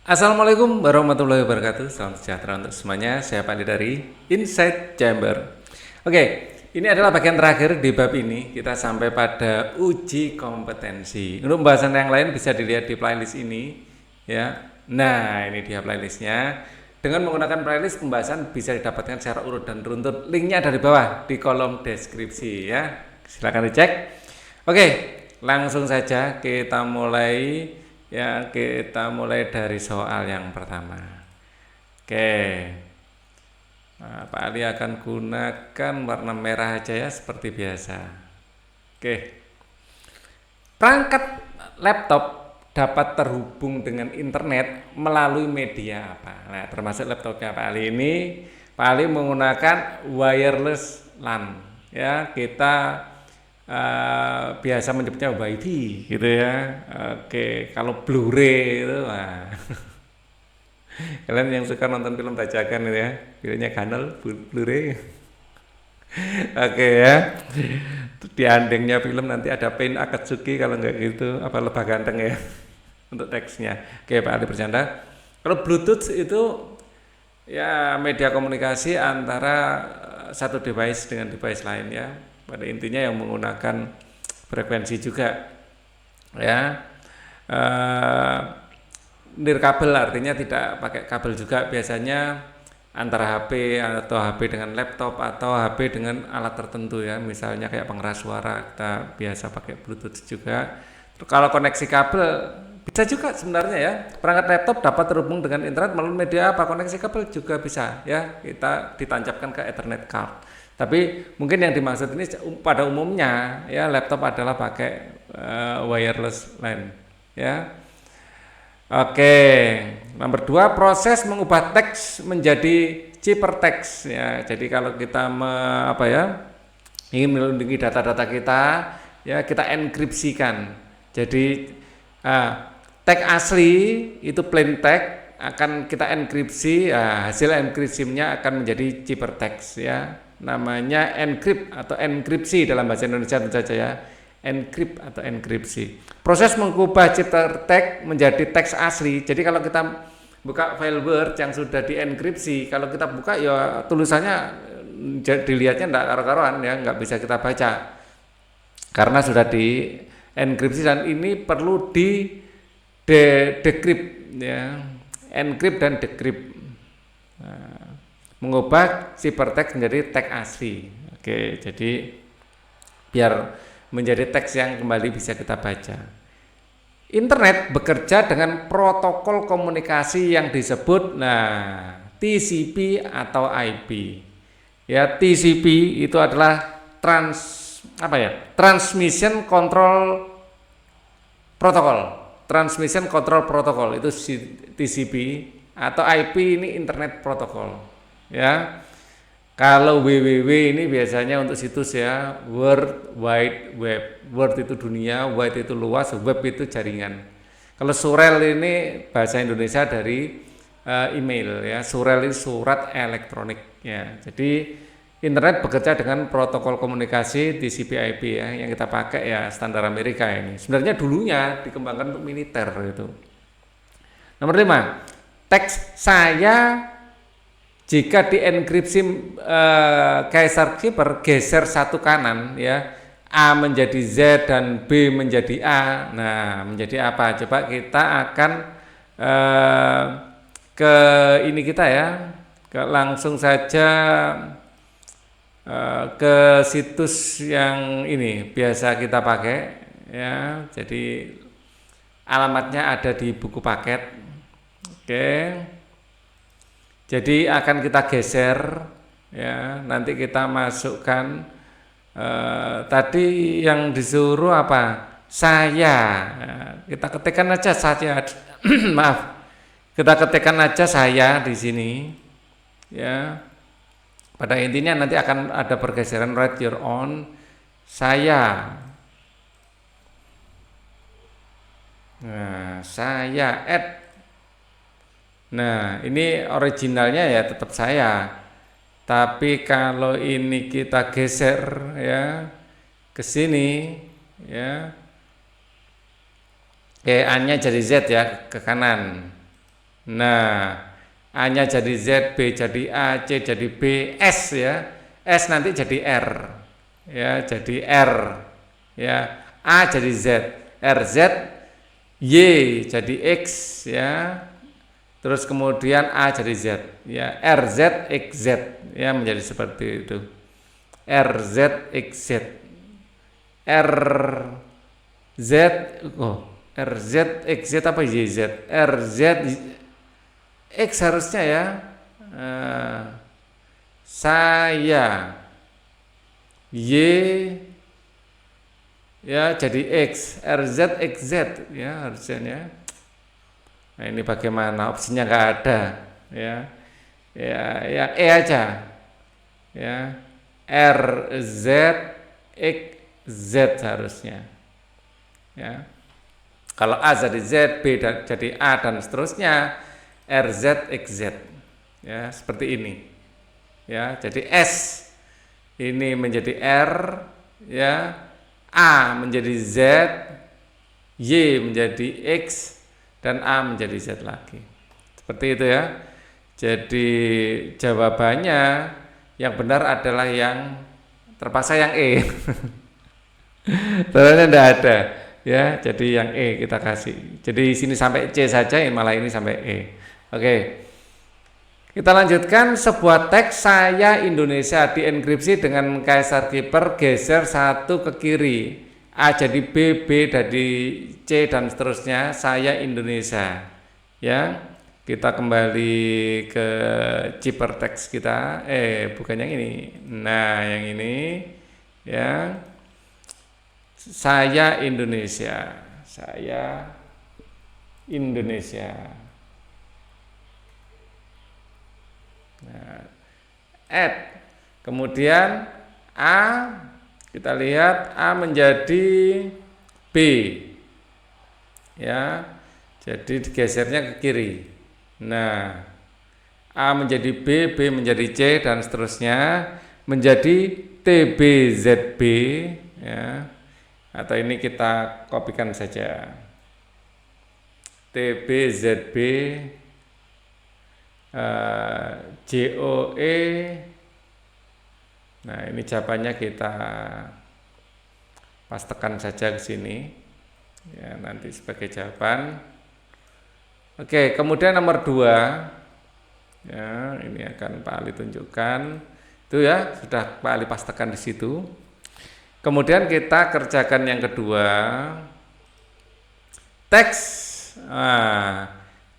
Assalamualaikum warahmatullahi wabarakatuh. Salam sejahtera untuk semuanya. Saya Pak dari Inside Chamber. Oke, ini adalah bagian terakhir di bab ini. Kita sampai pada uji kompetensi. Untuk pembahasan yang lain bisa dilihat di playlist ini, ya. Nah, ini dia playlistnya. Dengan menggunakan playlist pembahasan bisa didapatkan secara urut dan runtut. Linknya ada di bawah di kolom deskripsi, ya. Silakan dicek. Oke, langsung saja kita mulai. Ya, kita mulai dari soal yang pertama. Oke. Nah, Pak Ali akan gunakan warna merah aja ya seperti biasa. Oke. Perangkat laptop dapat terhubung dengan internet melalui media apa? Nah, termasuk laptopnya Pak Ali ini, Pak Ali menggunakan wireless LAN. Ya, kita biasa menyebutnya WiFi gitu ya. Oke, kalau Blu-ray itu kalian yang suka nonton film bajakan itu ya, filmnya Ganel, Blu-ray. Oke ya. Di andengnya film nanti ada Pain Akatsuki kalau nggak gitu apa Lebah Ganteng ya untuk teksnya. Oke, Pak Ali bercanda. Kalau Bluetooth itu ya media komunikasi antara satu device dengan device lain ya. Pada intinya yang menggunakan frekuensi juga ya. Nirkabel artinya tidak pakai kabel juga, biasanya antara HP atau HP dengan laptop atau HP dengan alat tertentu ya, misalnya kayak pengeras suara kita biasa pakai Bluetooth juga. Kalau koneksi kabel bisa juga sebenarnya ya, perangkat laptop dapat terhubung dengan internet melalui media apa, koneksi kabel juga bisa ya, kita ditancapkan ke Ethernet card. Tapi mungkin yang dimaksud ini pada umumnya ya laptop adalah pakai wireless LAN ya. Oke, nomor 2, proses mengubah teks menjadi ciphertext ya. Jadi kalau kita ingin melindungi data-data kita, ya kita enkripsikan. Jadi teks asli itu plain text akan kita enkripsi, hasil enkripsinya akan menjadi ciphertext ya. Namanya encrypt atau enkripsi dalam bahasa Indonesia tentu saja ya. Encrypt atau enkripsi. Proses mengubah ciphertext menjadi teks asli. Jadi kalau kita buka file Word yang sudah dienkripsi, kalau kita buka ya tulisannya dilihatnya enggak karu-karuan ya, enggak bisa kita baca. Karena sudah dienkripsi dan ini perlu di decrypt ya. Encrypt dan decrypt. Nah, mengubah ciphertext menjadi teks asli. Oke, jadi biar menjadi teks yang kembali bisa kita baca. Internet bekerja dengan protokol komunikasi yang disebut TCP atau IP. Ya, TCP itu adalah Transmission Control Protocol. Transmission Control Protocol itu TCP, atau IP ini Internet Protocol. Ya. Kalau www ini biasanya untuk situs ya, World Wide Web. World itu dunia, wide itu luas, web itu jaringan. Kalau surel ini bahasa Indonesia dari email ya, surel itu surat elektronik ya. Jadi internet bekerja dengan protokol komunikasi TCP/IP ya, yang kita pakai ya standar Amerika ini. Sebenarnya dulunya dikembangkan untuk militer itu. Nomor 5, teks saya jika dienkripsi Kaiser Keeper geser satu kanan ya, A menjadi Z dan B menjadi A. Nah, menjadi apa? Coba kita akan ke ini kita ya, langsung saja ke situs yang ini biasa kita pakai ya. Jadi alamatnya ada di buku paket. Oke. Jadi akan kita geser ya, nanti kita masukkan tadi yang disuruh apa? Saya. Ya, kita ketikkan aja saya. Maaf. Kita ketikkan aja saya di sini. Ya. Pada intinya nanti akan ada pergeseran write your own saya. Nah, saya add. Nah, ini originalnya ya tetap saya. Tapi kalau ini kita geser ya ke sini ya, A-nya jadi Z ya, ke kanan. Nah, A-nya jadi Z, B jadi A, C jadi B, S ya. S nanti jadi R. Ya, jadi R. Ya, A jadi Z, RZ, Y jadi X ya. Terus kemudian A jadi Z, ya RZ XZ ya, menjadi seperti itu. RZ XZ. RZ RZ XZ apa YZ? RZ X harusnya ya. Saya Y ya jadi X, RZ XZ ya harusnya. Nah, ini bagaimana, opsinya nggak ada ya. Ya E aja ya, RZ XZ harusnya ya. Kalau A jadi Z, B jadi A dan seterusnya, RZ XZ ya, seperti ini ya. Jadi S ini menjadi R ya, A menjadi Z, Y menjadi X, dan A menjadi Z lagi. Seperti itu ya. Jadi jawabannya yang benar adalah yang terpaksa yang E. Ternyata tidak ada ya. Jadi yang E kita kasih. Jadi sini sampai C saja, malah ini sampai E. Oke. Kita lanjutkan. Sebuah teks saya Indonesia dienkripsi dengan Caesar Keeper, geser satu ke kiri. A jadi B, B jadi C dan seterusnya. Saya Indonesia. Ya. Kita kembali ke ciphertext kita. Bukan yang ini. Nah, yang ini ya. Saya Indonesia. Saya Indonesia. Nah, add. Kemudian A, kita lihat A menjadi B. Ya. Jadi digesernya ke kiri. Nah, A menjadi B, B menjadi C dan seterusnya, menjadi TBZB ya. Atau ini kita kopikan saja. TBZB JOE. Nah, ini jawabannya kita pastekan saja ke sini. Ya, nanti sebagai jawaban. Oke, kemudian nomor 2. Ya, ini akan Pak Ali tunjukkan. Itu ya, sudah Pak Ali pastekan di situ. Kemudian kita kerjakan yang kedua. Teks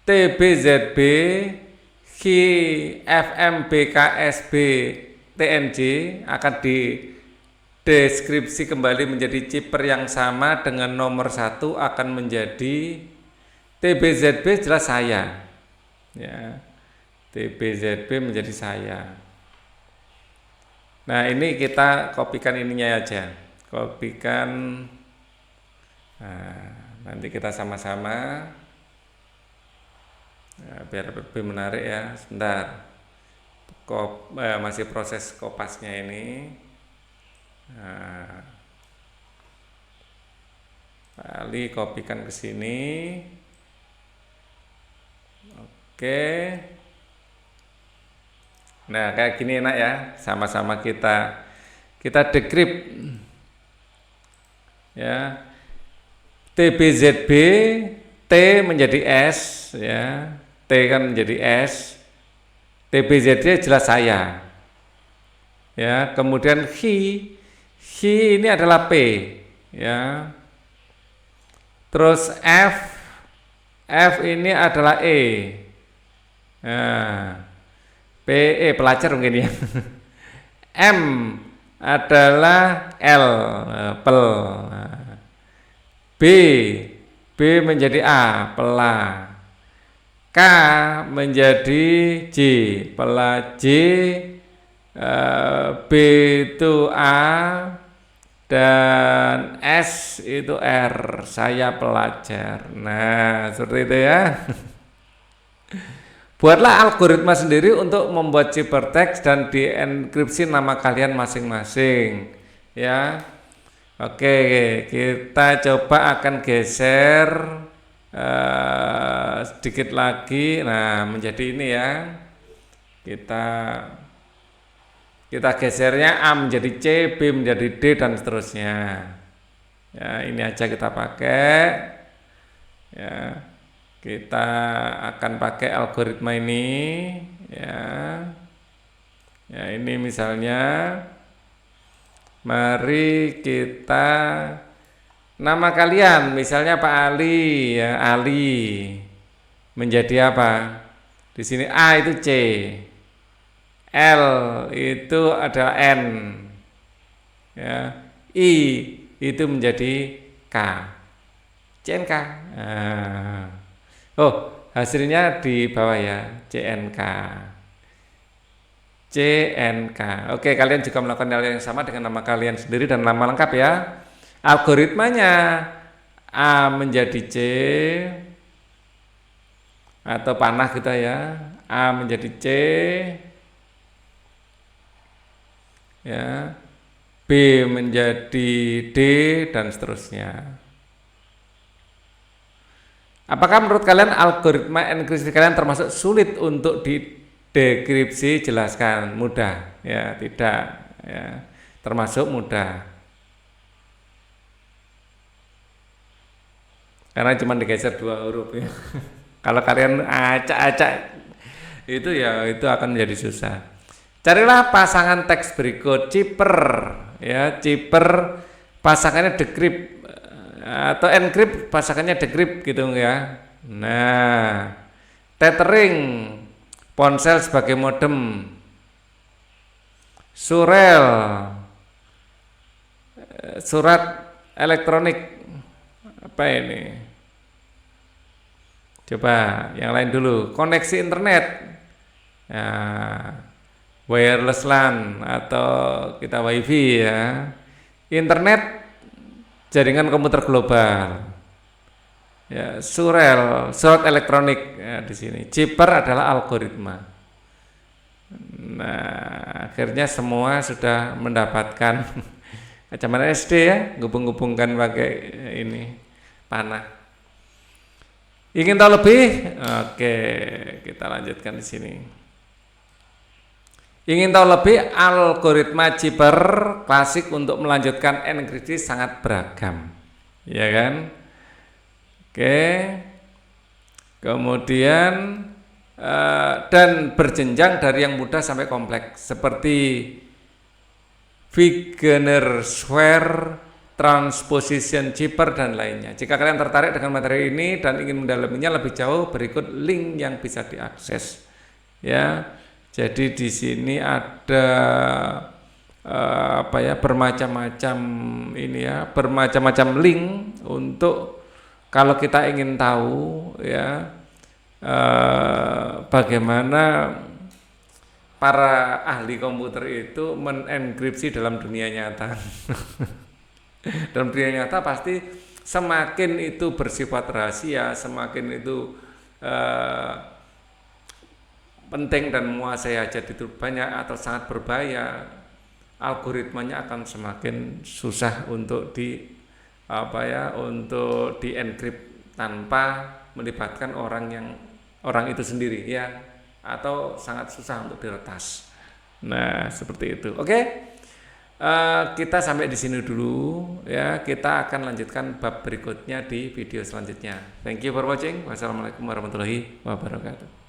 TBZB FMBKSB TNJ akan dideskripsi kembali menjadi chipper yang sama dengan nomor 1 akan menjadi TBZB jelas saya ya. TBZB menjadi saya. Nah, ini kita kopikan ininya aja. Kopikan. Nah, nanti kita sama-sama. Nah, biar lebih menarik ya. Sebentar. Masih proses kopasnya ini. Nah, Pak Ali kopikan ke sini. Oke. Nah, kayak gini enak ya. Sama-sama kita decrypt ya. TBZB T menjadi S ya. T kan menjadi S. TBZB jelas saya. Ya, kemudian Hi ini adalah P ya. Terus F ini adalah E. Nah, PE pelajar mungkin ya. M adalah L, pel. B menjadi A, pela. K menjadi J, pela J. B itu A dan S itu R, saya pelajar. Nah, seperti itu ya. Buatlah algoritma sendiri untuk membuat ciphertext dan dienkripsi nama kalian masing-masing ya. Oke, kita coba akan geser sedikit lagi, nah menjadi ini ya. Kita gesernya A menjadi C, B menjadi D dan seterusnya. Ya, ini aja kita pakai. Ya, kita akan pakai algoritma ini. Ya, ya ini misalnya, mari kita nama kalian, misalnya Pak Ali, ya Ali menjadi apa? Di sini A itu C, L itu adalah N, ya, I itu menjadi K, CNK. Nah. Oh, hasilnya di bawah ya, CNK. CNK. Oke, kalian juga melakukan hal yang sama dengan nama kalian sendiri dan nama lengkap ya. Algoritmanya A menjadi C atau panah kita ya. A menjadi C, ya. B menjadi D dan seterusnya. Apakah menurut kalian algoritma enkripsi kalian termasuk sulit untuk didekripsi? Jelaskan. Mudah ya, tidak ya, termasuk mudah karena cuma digeser 2 huruf ya. Kalau kalian acak-acak itu ya, itu akan menjadi susah. Carilah pasangan teks berikut. Chipper ya, chipper pasangannya decrypt atau encrypt pasangannya decrypt gitu ya. Nah, tethering ponsel sebagai modem, surel surat elektronik, apa ini? Coba yang lain dulu. Koneksi internet, ya, wireless LAN atau kita WiFi ya. Internet jaringan komputer global. Ya, surel surat elektronik ya, di sini. Chipper adalah algoritma. Nah, akhirnya semua sudah mendapatkan kacamata SD ya, hubung-hubungkan pakai ini panah. Ingin tahu lebih? Oke, kita lanjutkan di sini. Ingin tahu lebih, algoritma chipper klasik untuk melanjutkan enkripsi sangat beragam, ya kan? Oke. Kemudian dan berjenjang dari yang mudah sampai kompleks seperti Wegener-Schwarz transposition chipper dan lainnya. Jika kalian tertarik dengan materi ini dan ingin mendalaminya lebih jauh, berikut link yang bisa diakses. Ya, jadi di sini ada apa ya, bermacam-macam ini ya, bermacam-macam link untuk kalau kita ingin tahu ya bagaimana para ahli komputer itu menenkripsi dalam dunia nyata. Dalam dunia nyata pasti semakin itu bersifat rahasia, semakin itu penting dan menguasai hajat itu banyak atau sangat berbahaya, algoritmanya akan semakin susah untuk untuk dienkrip tanpa melibatkan orang itu sendiri ya, atau sangat susah untuk diretas. Nah, seperti itu. Oke. Kita sampai di sini dulu ya. Kita akan lanjutkan bab berikutnya di video selanjutnya. Thank you for watching. Wassalamualaikum warahmatullahi wabarakatuh.